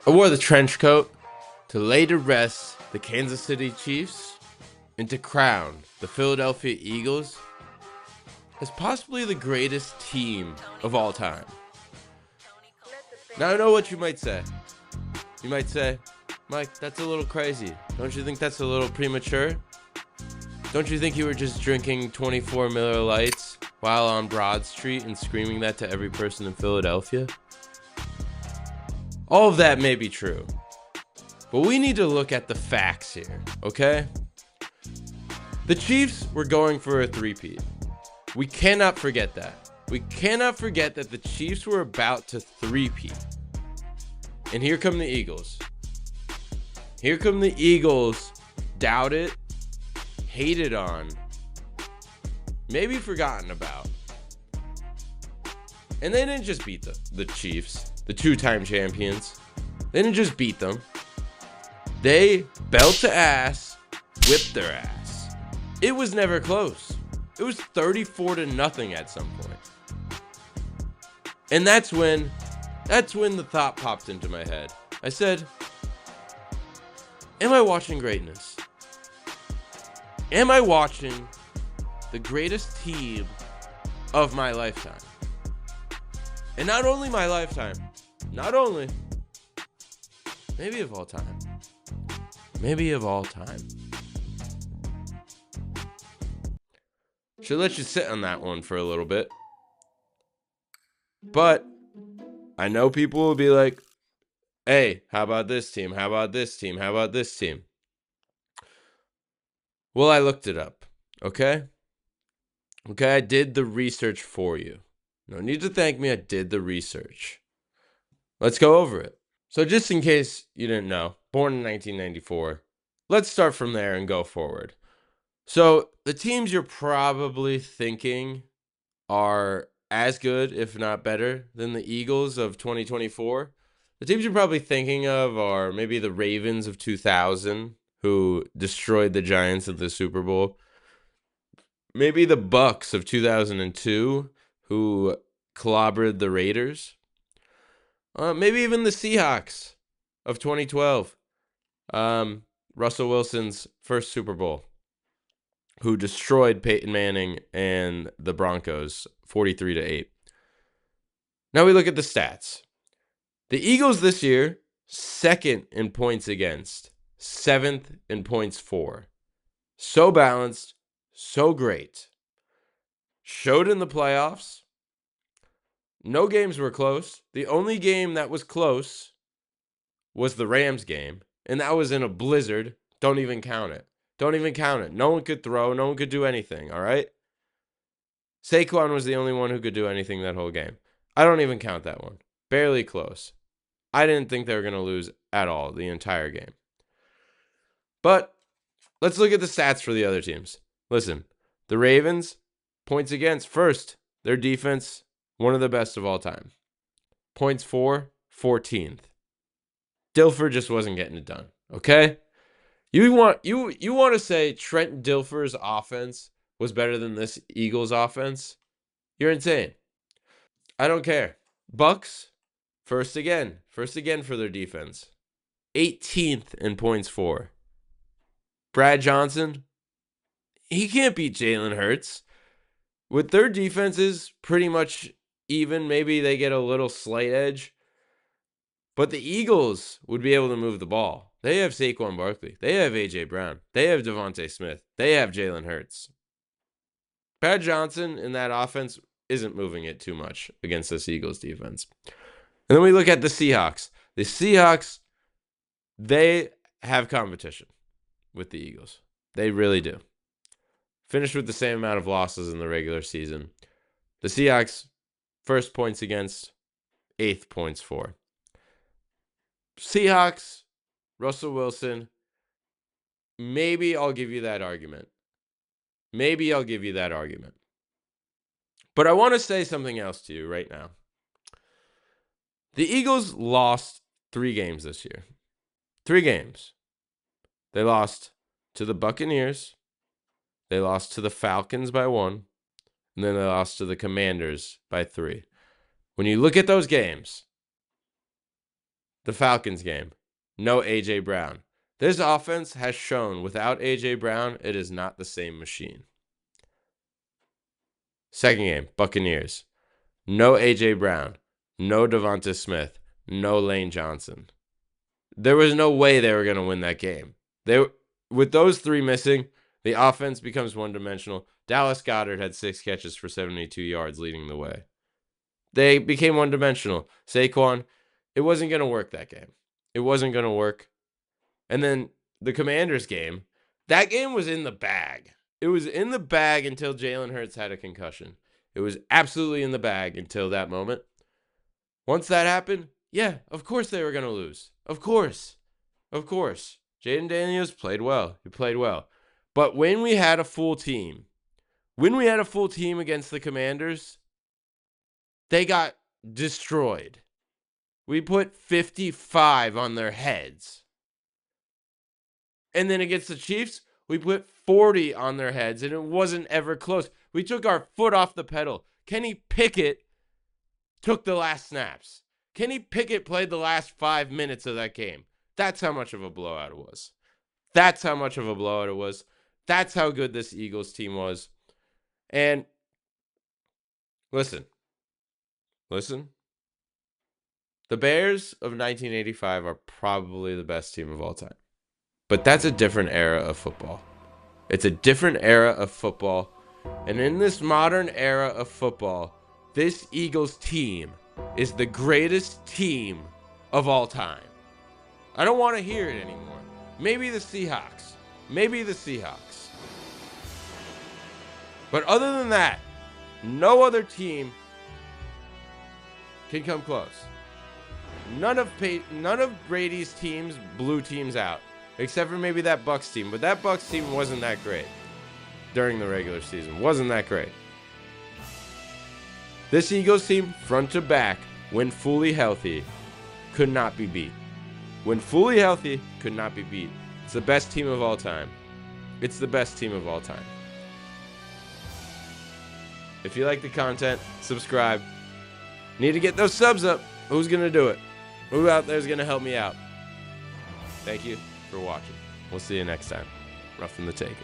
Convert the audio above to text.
I wore the trench coat to lay to rest the Kansas City Chiefs and to crown the Philadelphia Eagles as possibly the greatest team of all time. Now I know what you might say. You might say, Mike, that's a little crazy. Don't you think that's a little premature? Don't you think you were just drinking 24 Miller Lights while on Broad Street and screaming that to every person in Philadelphia? All of that may be true, but we need to look at the facts here, okay? The Chiefs were going for a three-peat. We cannot forget that. We cannot forget that the Chiefs were about to three-peat. And here come the Eagles. Here come the Eagles, doubted, hated on, maybe forgotten about. And they didn't just beat the Chiefs, the two-time champions. They didn't just beat them. They belt to ass, whipped their ass. It was never close. It was 34-0 at some point. And that's when the thought popped into my head. I said, am I watching greatness? Am I watching the greatest team of my lifetime? And not only my lifetime, maybe of all time. Maybe of all time. Should let you sit on that one for a little bit. But I know people will be like, hey, how about this team? How about this team? How about this team? Well, I looked it up, okay? Okay, I did the research for you. No need to thank me, I did the research. Let's go over it. So just in case you didn't know, born in 1994, let's start from there and go forward. So the teams you're probably thinking are as good, if not better, than the Eagles of 2024. The teams you're probably thinking of are maybe the Ravens of 2000, who destroyed the Giants at the Super Bowl. Maybe the Bucks of 2002, who clobbered the Raiders. Maybe even the Seahawks of 2012. Russell Wilson's first Super Bowl, who destroyed Peyton Manning and the Broncos 43-8. Now we look at the stats. The Eagles this year, second in points against, seventh in points for. So balanced, so great. Showed in the playoffs. No games were close. The only game that was close was the Rams game, and that was in a blizzard. Don't even count it. Don't even count it. No one could throw. No one could do anything, all right? Saquon was the only one who could do anything that whole game. I don't even count that one. Barely close. I didn't think they were going to lose at all the entire game. But let's look at the stats for the other teams. Listen, the Ravens, points against, first, their defense, one of the best of all time. Points for, 14th. Dilfer just wasn't getting it done, okay? You want to say Trent Dilfer's offense was better than this Eagles offense? You're insane. I don't care. Bucks, first again for their defense. 18th in points for. Brad Johnson, he can't beat Jalen Hurts. With their defenses pretty much even, maybe they get a little slight edge. But the Eagles would be able to move the ball. They have Saquon Barkley. They have A.J. Brown. They have Devontae Smith. They have Jalen Hurts. Brad Johnson in that offense isn't moving it too much against this Eagles defense. And then we look at the Seahawks. The Seahawks, they have competition with the Eagles. They really do. Finished with the same amount of losses in the regular season. The Seahawks, first points against, 8th points for. Seahawks, Russell Wilson, maybe I'll give you that argument. But I want to say something else to you right now. The Eagles lost 3 games this year. 3 games. They lost to the Buccaneers. They lost to the Falcons by 1. And then they lost to the Commanders by 3. When you look at those games, The Falcons game. No A.J. Brown. This offense has shown without A.J. Brown, it is not the same machine. Second game, Buccaneers. No A.J. Brown. No Devonta Smith. No Lane Johnson. There was no way they were going to win that game. With those three missing, the offense becomes one-dimensional. Dallas Goedert had 6 catches for 72 yards leading the way. They became one-dimensional. Saquon, it wasn't going to work that game. It wasn't going to work. And then the Commanders game, that game was in the bag. It was in the bag until Jalen Hurts had a concussion. It was absolutely in the bag until that moment. Once that happened, yeah, of course they were going to lose. Of course. Of course. Jaden Daniels played well. He played well. But when we had a full team against the Commanders, they got destroyed. We put 55 on their heads. And then against the Chiefs, we put 40 on their heads, and it wasn't ever close. We took our foot off the pedal. Kenny Pickett took the last snaps. Kenny Pickett played the last 5 minutes of that game. That's how much of a blowout it was. That's how much of a blowout it was. That's how good this Eagles team was. And listen. The Bears of 1985 are probably the best team of all time. But that's a different era of football. It's a different era of football. And in this modern era of football, this Eagles team is the greatest team of all time. I don't want to hear it anymore. Maybe the Seahawks. But other than that, no other team can come close. None of Brady's teams blew teams out, except for maybe that Bucs team. But that Bucs team wasn't that great during the regular season. Wasn't that great. This Eagles team, front to back, when fully healthy, could not be beat. When fully healthy, could not be beat. It's the best team of all time. It's the best team of all time. If you like the content, subscribe. Need to get those subs up. Who's going to do it? Who out there is going to help me out? Thank you for watching. We'll see you next time. Rough in the Taking.